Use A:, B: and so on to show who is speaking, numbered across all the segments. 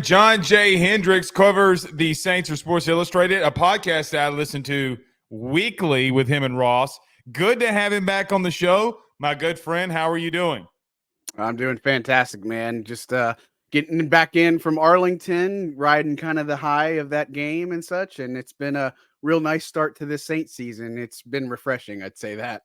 A: John J. Hendrix covers the Saints for Sports Illustrated, a podcast that I listen to weekly with him and Ross. Good to have him back on the show. My good friend, how are you doing?
B: I'm doing fantastic, man. Just getting back in from Arlington, riding kind of the high of that game and such. And it's been a real nice start to this Saints season. It's been refreshing, I'd say that.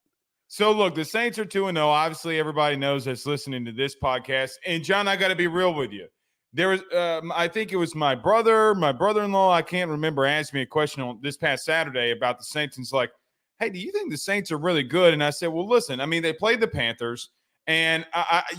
A: So, look, the Saints are 2-0. Obviously, everybody knows that's listening to this podcast. And, John, I got to be real with you. There was, I think it was my brother-in-law, I can't remember, asked me a question on this past Saturday about the Saints. And it's like, hey, do you think the Saints are really good? And I said, well, listen, I mean, they played the Panthers. And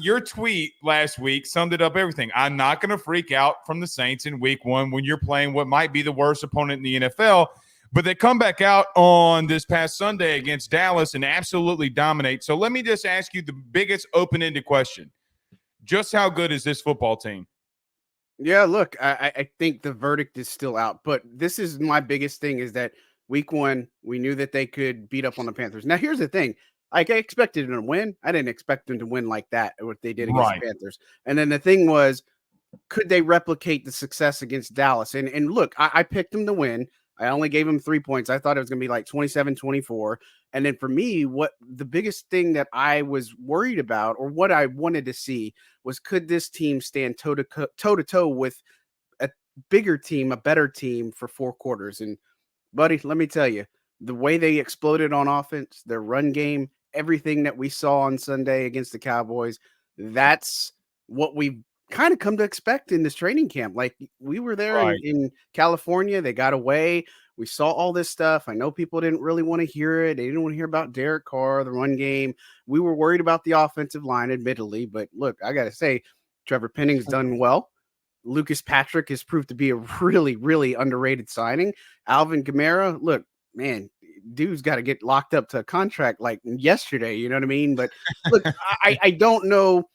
A: your tweet last week summed it up everything. I'm not going to freak out from the Saints in week one when you're playing what might be the worst opponent in the NFL. But they come back out on this past Sunday against Dallas and absolutely dominate. So let me just ask you the biggest open-ended question. Just how good is this football team?
B: Yeah, look, I think the verdict is still out. But this is my biggest thing is that week one, we knew that they could beat up on the Panthers. Now, here's the thing. Like, I expected them to win. I didn't expect them to win like that, what they did against the Panthers. And then the thing was, could they replicate the success against Dallas? And look, I picked them to win. I only gave them 3 points. I thought it was going to be like 27-24. And then for me, what the biggest thing that I was worried about or what I wanted to see was could this team stand toe to toe with a bigger team, a better team for 4 quarters? And buddy, let me tell you, the way they exploded on offense, their run game, everything that we saw on Sunday against the Cowboys, that's what we've kind of come to expect in this training camp. Like we were there in California, they got away. We saw all this stuff. I know people didn't really want to hear it. They didn't want to hear about Derek Carr, the run game. We were worried about the offensive line, admittedly. But look, I got to say, Trevor Penning's done well. Lucas Patrick has proved to be a really, really underrated signing. Alvin Kamara, look, man, dude's got to get locked up to a contract like yesterday. You know what I mean? But look, I don't know.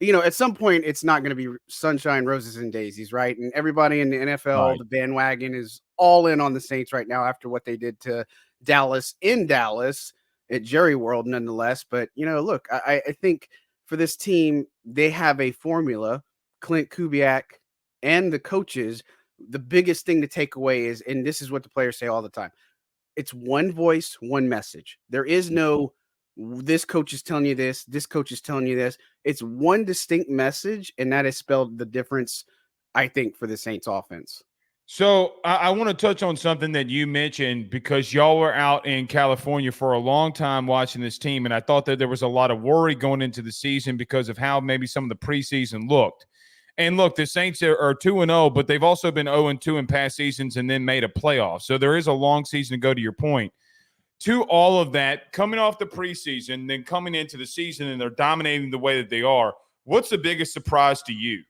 B: You know, at some point, it's not going to be sunshine, roses, and daisies, right? And everybody in the NFL, the bandwagon is all in on the Saints right now after what they did to Dallas in Dallas at Jerry World, nonetheless. But, you know, look, I think for this team, they have a formula. Klint Kubiak and the coaches, the biggest thing to take away is, and this is what the players say all the time, it's one voice, one message. There is no this coach is telling you this coach is telling you this. It's one distinct message, and that has spelled the difference, I think, for the Saints offense.
A: So I want to touch on something that you mentioned because y'all were out in California for a long time watching this team, and I thought that there was a lot of worry going into the season because of how maybe some of the preseason looked. And look, the Saints are 2-0, but they've also been 0-2 in past seasons and then made a playoff. So there is a long season to go, to your point. To all of that, coming off the preseason, then coming into the season, and they're dominating the way that they are, what's the biggest surprise to you?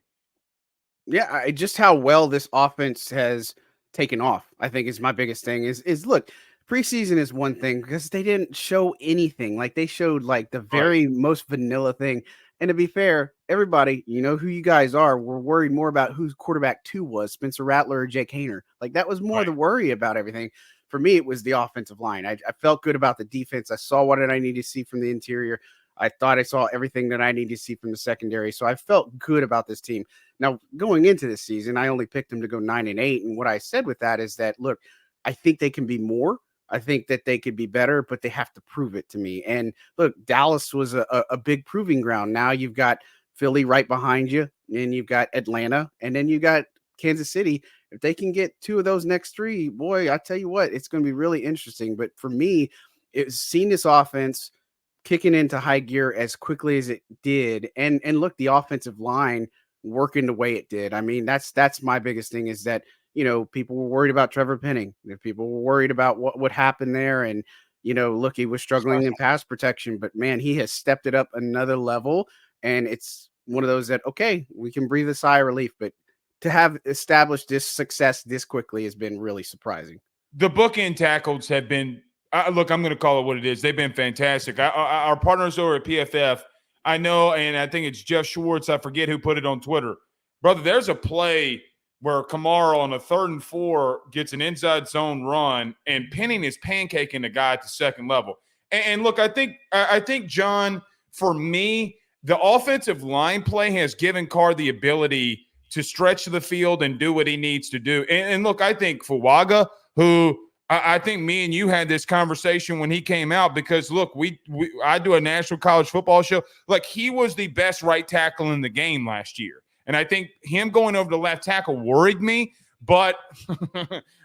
B: Yeah, just how well this offense has taken off, I think is my biggest thing is look, preseason is one thing because they didn't show anything. Like they showed like the very most vanilla thing. And to be fair, everybody, you know who you guys are. We're worried more about who's quarterback 2 was, Spencer Rattler or Jake Haener. Like that was more the worry about everything. For me, it was the offensive line. I felt good about the defense. I saw what I needed to see from the interior. I thought I saw everything that I needed to see from the secondary. So I felt good about this team. Now, going into this season, I only picked them to go 9-8. And what I said with that is that, look, I think they can be more. I think that they could be better, but they have to prove it to me. And look, Dallas was a big proving ground. Now you've got Philly right behind you, and you've got Atlanta, and then you got Kansas City. If they can get 2 of those next 3, boy, I tell you what, it's going to be really interesting. But for me, it's seeing this offense kicking into high gear as quickly as it did, and look, the offensive line working the way it did. I mean, that's my biggest thing is that, you know, people were worried about Trevor Penning. People were worried about what would happen there. And, you know, look, he was struggling in pass protection, but man, he has stepped it up another level. And it's one of those that, okay, we can breathe a sigh of relief, but to have established this success this quickly has been really surprising.
A: The bookend tackles have been, look, I'm going to call it what it is. They've been fantastic. Our partners over at PFF, I know, and I think it's Jeff Schwartz, I forget who put it on Twitter. Brother, there's a play where Kamara on a 3rd and 4 gets an inside zone run, and Penning is pancaking the guy at the second level. And look, I think, John, for me, the offensive line play has given Carr the ability to stretch the field and do what he needs to do. And look, I think Fuaga, who I think me and you had this conversation when he came out, because look, I do a national college football show. Like, he was the best right tackle in the game last year. And I think him going over to left tackle worried me. But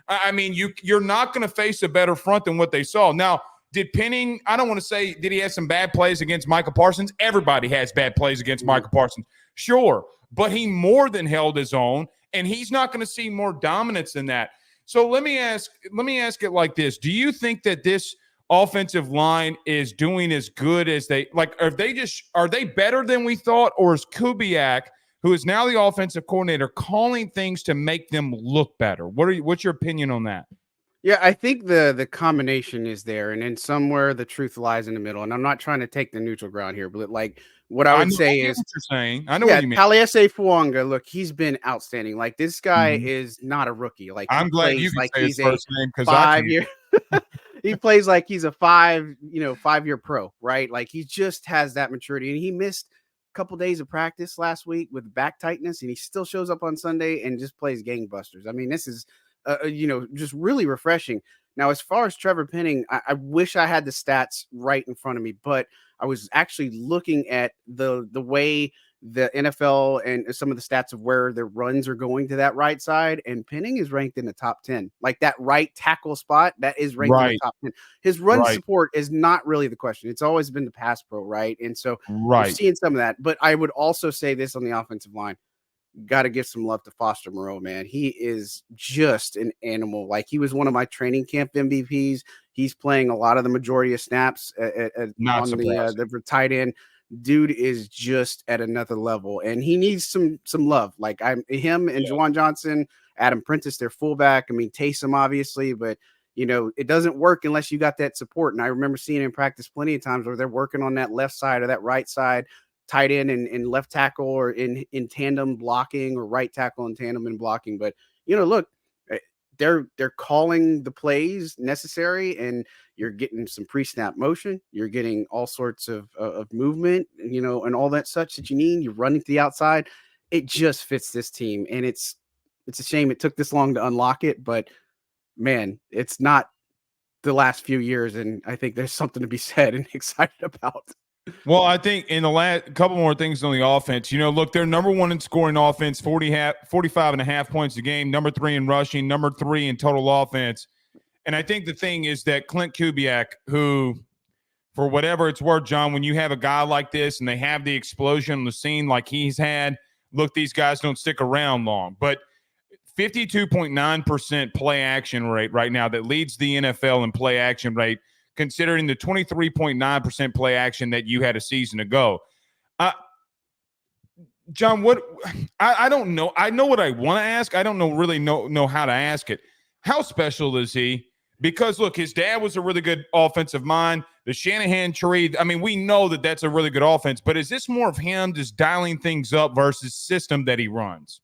A: I mean, you're not going to face a better front than what they saw. Now, did Penning, I don't want to say, did he have some bad plays against Micah Parsons? Everybody has bad plays against Micah Parsons. Sure. But he more than held his own, and he's not going to see more dominance than that. So let me ask it like this. Do you think that this offensive line is doing as good as they like? Are they better than we thought, or is Kubiak, who is now the offensive coordinator, calling things to make them look better? What's your opinion on that?
B: Yeah, I think the combination is there, and then somewhere the truth lies in the middle. And I'm not trying to take the neutral ground here, but like what I would say is,
A: what you're saying. I know
B: yeah,
A: what you mean.
B: Taliesin Fuanga, look, he's been outstanding. Like, this guy is not a rookie. Like,
A: I'm glad you can say his first name, because I can't.
B: He plays like he's a 5-year pro, right? Like, he just has that maturity, and he missed a couple days of practice last week with back tightness, and he still shows up on Sunday and just plays gangbusters. I mean, this is just really refreshing. Now, as far as Trevor Penning, I wish I had the stats right in front of me, but I was actually looking at the way the NFL and some of the stats of where their runs are going to that right side, and Penning is ranked in the top 10. Like, that right tackle spot, that is ranked in the top 10. His run support is not really the question. It's always been the pass pro, right? And so we're seeing some of that. But I would also say this on the offensive line. Got to give some love to Foster Moreau, man. He is just an animal. Like, he was one of my training camp MVPs. He's playing a lot of the majority of snaps on the tight end. Dude is just at another level, and he needs some love. Like, him and Juwan Johnson, Adam Prentice, their fullback. I mean, Taysom, obviously, but it doesn't work unless you got that support. And I remember seeing in practice plenty of times where they're working on that left side or that right side, tight end and left tackle, or in tandem blocking, or right tackle in tandem and blocking. But look, they're calling the plays necessary, and you're getting some pre-snap motion. You're getting all sorts of movement, and all that such that you need. You're running to the outside. It just fits this team, and it's a shame it took this long to unlock it. But man, it's not the last few years, and I think there's something to be said and excited about.
A: Well, I think in the last couple more things on the offense, look, they're number one in scoring offense, 45.5 points a game, number 3 in rushing, number 3 in total offense. And I think the thing is that Klint Kubiak, who, for whatever it's worth, John, when you have a guy like this and they have the explosion on the scene like he's had, look, these guys don't stick around long. But 52.9% play action rate right now, that leads the NFL in play action rate, considering the 23.9% play action that you had a season ago. John, I don't know. I know what I want to ask. I don't really know how to ask it. How special is he? Because, look, his dad was a really good offensive mind. The Shanahan tree, I mean, we know that that's a really good offense. But is this more of him just dialing things up versus system that he runs?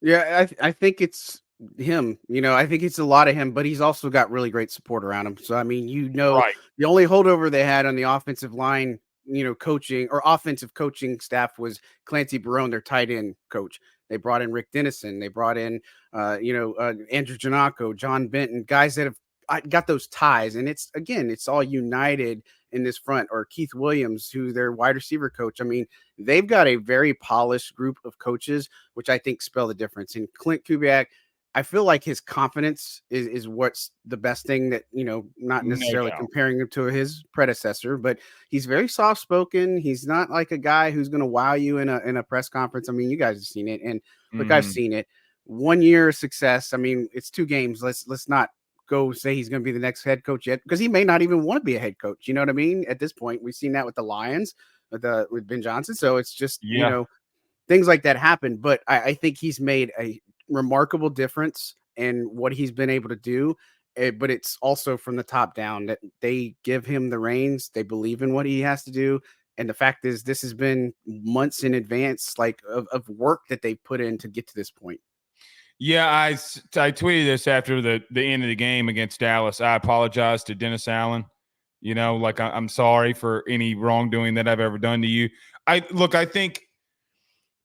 B: Yeah, I think it's him. I think it's a lot of him, but he's also got really great support around him. So, I mean, the only holdover they had on the offensive line, coaching or offensive coaching staff was Clancy Barone, their tight end coach. They brought in Rick Dennison. They brought in, Andrew Janako, John Benton, guys that have got those ties. And it's all united in this front, or Keith Williams, who's their wide receiver coach. I mean, they've got a very polished group of coaches, which I think spell the difference. And Klint Kubiak, I feel like his confidence is what's the best thing that, not necessarily comparing him to his predecessor, but he's very soft spoken. He's not like a guy who's going to wow you in a press conference. I mean, you guys have seen it, and look, I've seen it. 1 year of success. I mean, it's 2 games. Let's not go say he's going to be the next head coach yet, because he may not even want to be a head coach. You know what I mean? At this point, we've seen that with the Lions, with Ben Johnson. So it's just, things like that happen. But I think he's made a remarkable difference in what he's been able to do. But it's also from the top down, that they give him the reins. They believe in what he has to do. And the fact is, this has been months in advance, of work that they put in to get to this point.
A: Yeah, I tweeted this after the end of the game against Dallas. I apologize to Dennis Allen. I'm sorry for any wrongdoing that I've ever done to you. I think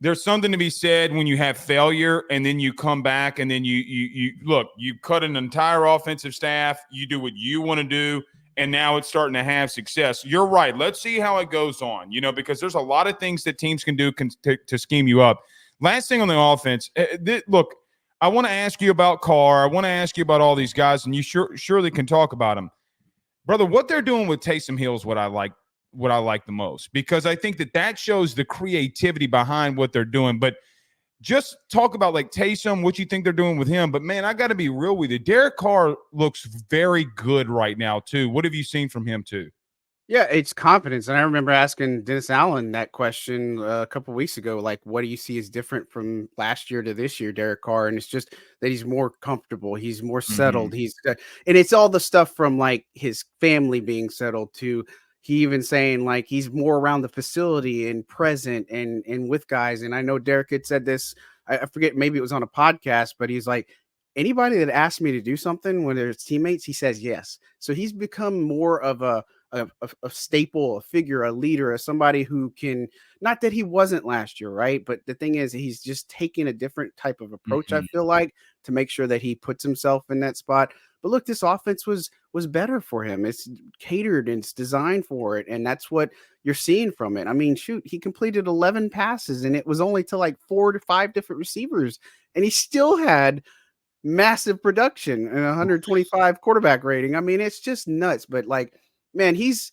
A: there's something to be said when you have failure and then you come back and then you look, you cut an entire offensive staff, you do what you want to do, and now it's starting to have success. You're right. Let's see how it goes on, because there's a lot of things that teams can do to scheme you up. Last thing on the offense, look, I want to ask you about Carr. I want to ask you about all these guys, and you surely can talk about them. Brother, what they're doing with Taysom Hill is what I like the most, because I think that shows the creativity behind what they're doing. But just talk about like Taysom, what you think they're doing with him. But man, I got to be real with you. Derek Carr looks very good right now too. What have you seen from him too?
B: Yeah, it's confidence. And I remember asking Dennis Allen that question a couple of weeks ago, like, what do you see is different from last year to this year, Derek Carr? And it's just that he's more comfortable. He's more settled. And it's all the stuff from like his family being settled to he even saying like he's more around the facility and present and with guys. And I know Derek had said this, I forget, maybe it was on a podcast, but he's like, anybody that asks me to do something, whether it's teammates, he says yes. So he's become more of a staple, a figure, a leader, as somebody who can, not that he wasn't last year, right? But the thing is, he's just taking a different type of approach, I feel like, to make sure that he puts himself in that spot. But look, this offense was better for him. It's catered and it's designed for it. And that's what you're seeing from it. I mean, shoot, he completed 11 passes and it was only to like 4 to 5 different receivers. And he still had massive production and 125 quarterback rating. I mean, it's just nuts. But like, man, here's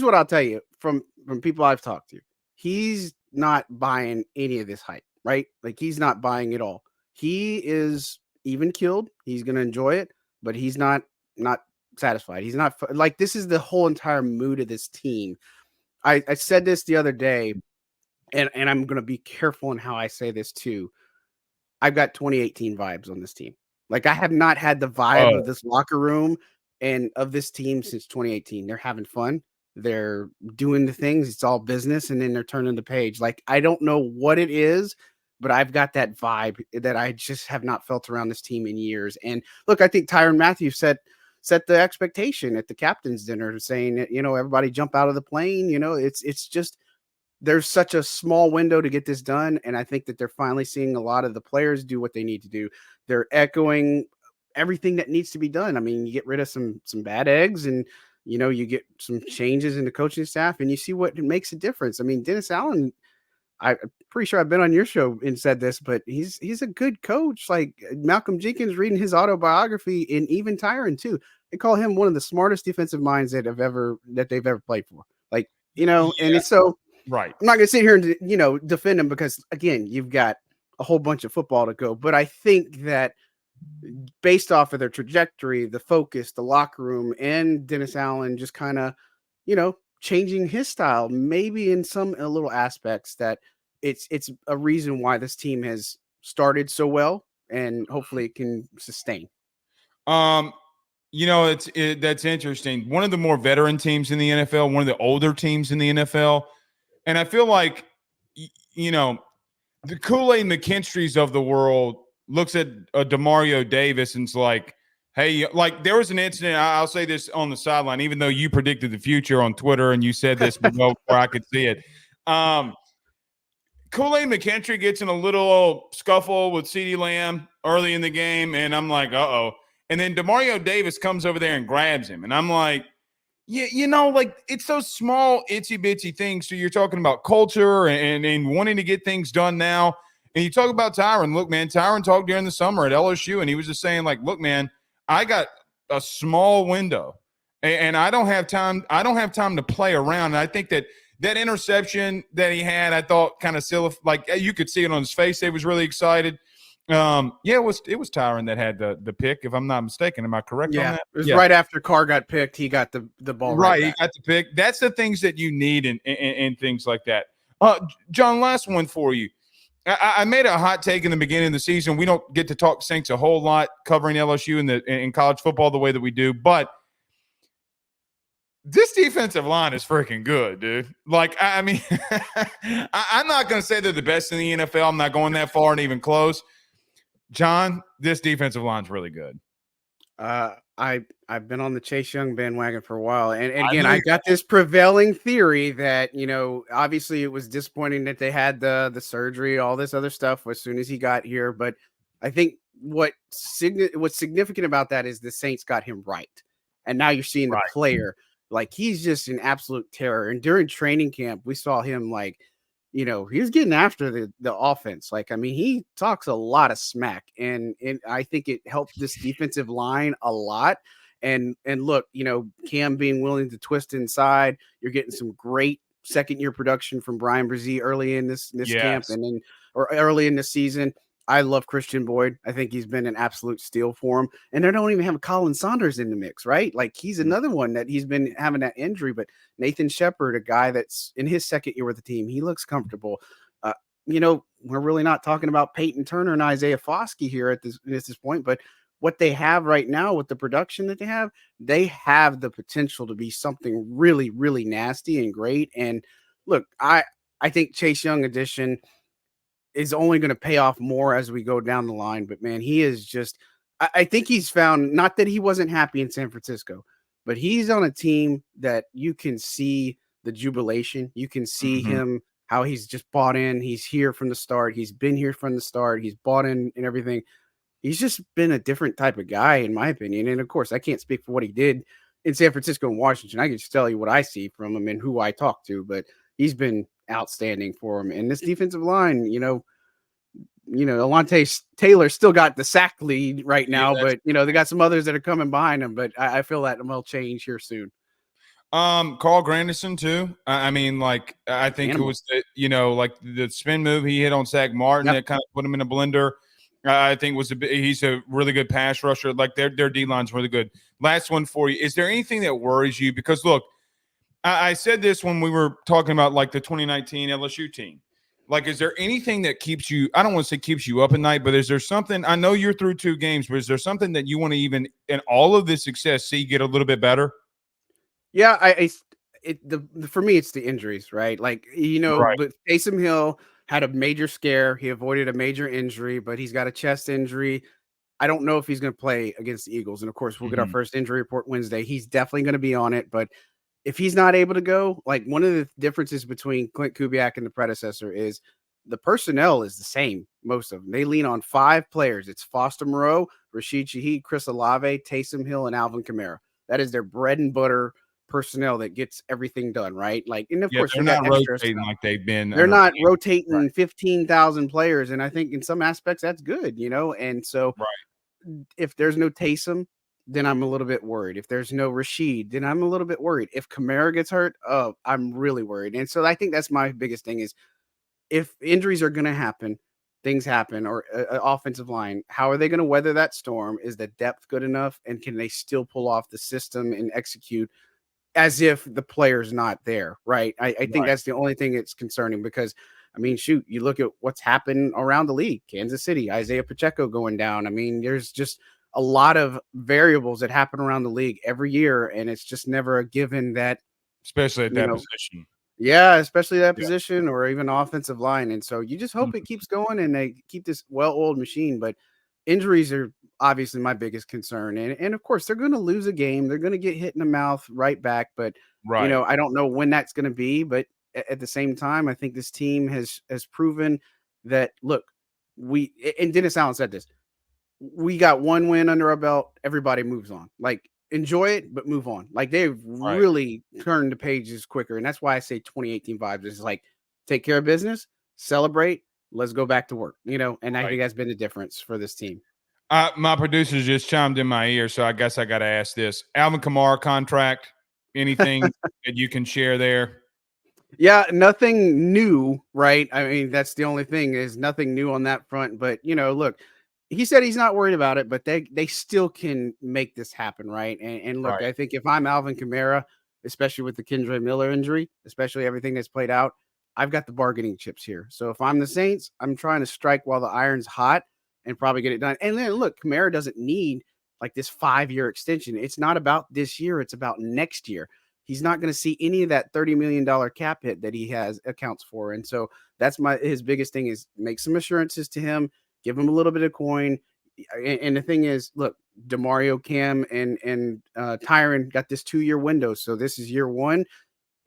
B: what I'll tell you from people I've talked to. He's not buying any of this hype, right? Like he's not buying it all. He is even killed. He's going to enjoy it, but he's not satisfied. He's not like, this is the whole entire mood of this team. I said this the other day, and I'm going to be careful in how I say this too. I've got 2018 vibes on this team. Like I have not had the vibe of this locker room and of this team since 2018. They're having fun. They're doing the things. It's all business. And then they're turning the page. Like, I don't know what it is, but I've got that vibe that I just have not felt around this team in years. And look, I think Tyrann Mathieu set the expectation at the captain's dinner, saying, everybody jump out of the plane. It's just, there's such a small window to get this done. And I think that they're finally seeing a lot of the players do what they need to do. They're echoing everything that needs to be done. I mean, you get rid of some bad eggs and, you get some changes in the coaching staff and you see what makes a difference. I mean, Dennis Allen, I'm pretty sure I've been on your show and said this, but he's a good coach. Like Malcolm Jenkins reading his autobiography, and even Tyrann too. They call him one of the smartest defensive minds that they've ever played for. Like, and it's so
A: right.
B: I'm not going to sit here and, defend him because again, you've got a whole bunch of football to go, but I think that based off of their trajectory, the focus, the locker room, and Dennis Allen just kind of, changing his style, maybe in some little aspects, that it's a reason why this team has started so well and hopefully it can sustain.
A: That's interesting. One of the more veteran teams in the NFL, one of the older teams in the NFL, and I feel like, the Kool-Aid McKinstry's of the world looks at Demario Davis and's like, hey, like there was an incident. I'll say this on the sideline, even though you predicted the future on Twitter and you said this before I could see it. Kool-Aid McKinstry gets in a little scuffle with CeeDee Lamb early in the game, and I'm like, uh-oh. And then Demario Davis comes over there and grabs him, and I'm like, like it's those small itsy-bitsy things. So you're talking about culture and wanting to get things done now. And you talk about Tyrann. Look, man, Tyrann talked during the summer at LSU, and he was just saying, like, look, man, I got a small window, and I don't have time. I don't have time to play around. And I think that interception that he had, I thought kind of silly. Like you could see it on his face. He was really excited. It was Tyrann that had the pick, if I'm not mistaken. Am I correct on that?
B: It was right after Carr got picked. He got the ball right
A: back. He got the pick. That's the things that you need in things like that. John, last one for you. I made a hot take in the beginning of the season. We don't get to talk Saints a whole lot covering LSU in college football the way that we do, but this defensive line is freaking good, dude. Like, I mean, I'm not going to say they're the best in the NFL. I'm not going that far and even close. John, this defensive line's really good.
B: I've been on the Chase Young bandwagon for a while, and
A: I
B: again,
A: know
B: I
A: you.
B: got this prevailing theory that obviously it was disappointing that they had the surgery, all this other stuff as soon as he got here, but I think what's significant about that is the Saints got him right, and now you're seeing the
A: Right.
B: player like he's just an absolute terror. And during training camp, we saw him like he was getting after the offense. Like, I mean, he talks a lot of smack, and I think it helped this defensive line a lot. And look, Cam being willing to twist inside, you're getting some great second year production from Brian Brzee early in this camp,
A: Yes.
B: and then or early in the season. I love Christian Boyd. I think he's been an absolute steal for him. And they don't even have Colin Saunders in the mix, right? Like he's
A: Mm.
B: another one that he's been having that injury, but Nathan Shepard, a guy that's in his second year with the team, he looks comfortable. Uh, we're really not talking about Peyton Turner and Isaiah Foskey here at this point, but what they have right now with the production that they have the potential to be something really, really nasty and great. And look, I think Chase Young addition is only going to pay off more as we go down the line. But man, he is just, I think he's found, not that he wasn't happy in San Francisco, but he's on a team that you can see the jubilation. You can see
A: Mhm.
B: him, how he's just bought in. He's here from the start. He's been here from the start. He's bought in and everything. He's just been a different type of guy, in my opinion. And of course, I can't speak for what he did in San Francisco and Washington. I can just tell you what I see from him and who I talk to, but he's been outstanding for him. And this defensive line, Alontae Taylor still got the sack lead right
A: Yeah,
B: now,
A: that's
B: but they got some others that are coming behind him. But I feel that will change here soon.
A: Carl Granderson too. I mean, like I think it
B: Animal.
A: was like the spin move he hit on Zach Martin
B: Yep.
A: that kind of put him in a blender. I think he's a really good pass rusher. Like their D line's really good. Last one for you. Is there anything that worries you? Because look, I said this when we were talking about like the 2019 LSU team. Like, is there anything that keeps you? I don't want to say keeps you up at night, but is there something? I know you're through 2 games, but is there something that you want to even in all of this success see get a little bit better?
B: Yeah, for me it's the injuries, right? Like
A: Right.
B: but Taysom Hill had a major scare. He avoided a major injury, but he's got a chest injury. I don't know if he's going to play against the Eagles. And of course, we'll get our
A: Mhm.
B: first injury report Wednesday. He's definitely going to be on it, but if he's not able to go, like one of the differences between Klint Kubiak and the predecessor is the personnel is the same. Most of them, they lean on 5 players. It's Foster Moreau, Rashid Shaheed, Chris Olave, Taysom Hill, and Alvin Kamara. That is their bread and butter personnel that gets everything done right. Like, and of
A: Yeah,
B: course
A: they're
B: they got
A: not
B: extra
A: rotating
B: stuff.
A: like they've been
B: They're
A: under
B: not
A: Cam. Right.
B: rotating 15,000 players, and I think in some aspects that's good, And so
A: Right.
B: if there's no Taysom, then I'm a little bit worried. If there's no Rashid, then I'm a little bit worried. If Kamara gets hurt, I'm really worried. And so I think that's my biggest thing is if injuries are going to happen, things happen, or offensive line, how are they going to weather that storm? Is the depth good enough? And can they still pull off the system and execute as if the player's not there, right? I think
A: Right.
B: that's the only thing that's concerning because, I mean, shoot, you look at what's happened around the league, Kansas City, Isaiah Pacheco going down. I mean, there's just a lot of variables that happen around the league every year, and it's just never a given that,
A: Especially at
B: you
A: that
B: know,
A: position.
B: yeah, especially that
A: Yeah.
B: position or even offensive line. And so you just hope it
A: Mhm.
B: keeps going and they keep this well-oiled machine. But injuries are obviously my biggest concern. And of course, they're going to lose a game. They're going to get hit in the mouth right back. But
A: Right.
B: I don't know when that's going to be. But at the same time, I think this team has proven that look, and Dennis Allen said this, we got one win under our belt. Everybody moves on. Like enjoy it, but move on. Like they've
A: Right.
B: really turned the pages quicker, and that's why I say 2018 vibes is like take care of business, celebrate, let's go back to work. And I
A: Right.
B: think that's been the difference for this team.
A: My producers just chimed in my ear, so I guess I got to ask this: Alvin Kamara contract. Anything that you can share there?
B: Yeah, nothing new, right? I mean, that's the only thing is nothing new on that front. But look, he said he's not worried about it, but they still can make this happen, right? And look,
A: Right.
B: I think if I'm Alvin Kamara, especially with the Kendra Miller injury, especially everything that's played out, I've got the bargaining chips here. So if I'm the Saints, I'm trying to strike while the iron's hot and probably get it done. And then look, Kamara doesn't need like this 5-year extension. It's not about this year, it's about next year. He's not going to see any of that $30 million cap hit that he has accounts for. And so that's his biggest thing is make some assurances to him, give him a little bit of coin. And the thing is, look, DeMario, Cam, and Tyron got this 2-year window. So this is year one.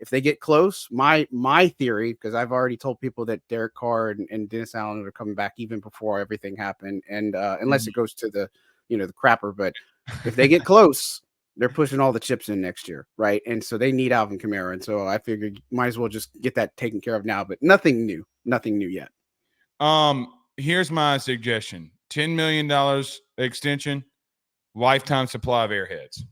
B: If they get close, my theory, because I've already told people that Derek Carr and Dennis Allen are coming back even before everything happened, and unless it goes to the the crapper, but if they get close, they're pushing all the chips in next year, right? And so they need Alvin Kamara, and so I figured might as well just get that taken care of now. But nothing new yet.
A: Here's my suggestion: $10 million extension, lifetime supply of Airheads.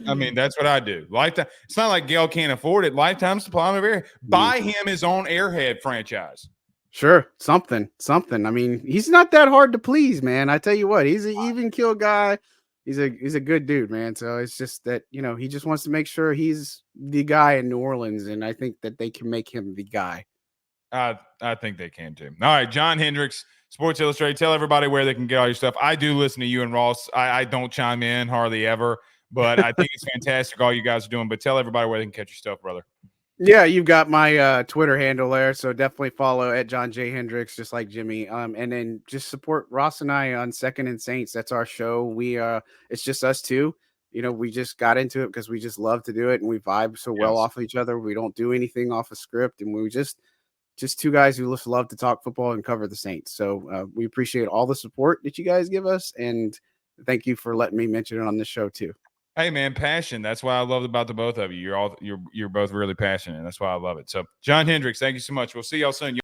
A: I mean, that's what I do. Lifetime. It's not like Gail can't afford it. Lifetime supply of Airhead. Buy him his own Airhead franchise.
B: Sure, something. I mean, he's not that hard to please, man. I tell you what, he's an even kill guy. He's a good dude, man. So it's just that he just wants to make sure he's the guy in New Orleans, and I think that they can make him the guy.
A: I think they can too. All right, John Hendrix, Sports Illustrated. Tell everybody where they can get all your stuff. I do listen to you and Ross. I don't chime in hardly ever, but I think it's fantastic all you guys are doing. But tell everybody where they can catch your stuff, brother.
B: Yeah, you've got my Twitter handle there, so definitely follow at John J. Hendrix, just like Jimmy. And then just support Ross and I on Second and Saints. That's our show. We it's just us two. We just got into it because we just love to do it, and we vibe so well off of each other. We don't do anything off a script, and we just two guys who just love to talk football and cover the Saints. So we appreciate all the support that you guys give us, and thank you for letting me mention it on this show too.
A: Hey man, passion. That's why I love about the both of you. You're both really passionate, and that's why I love it. So, John Hendrix, thank you so much. We'll see y'all soon.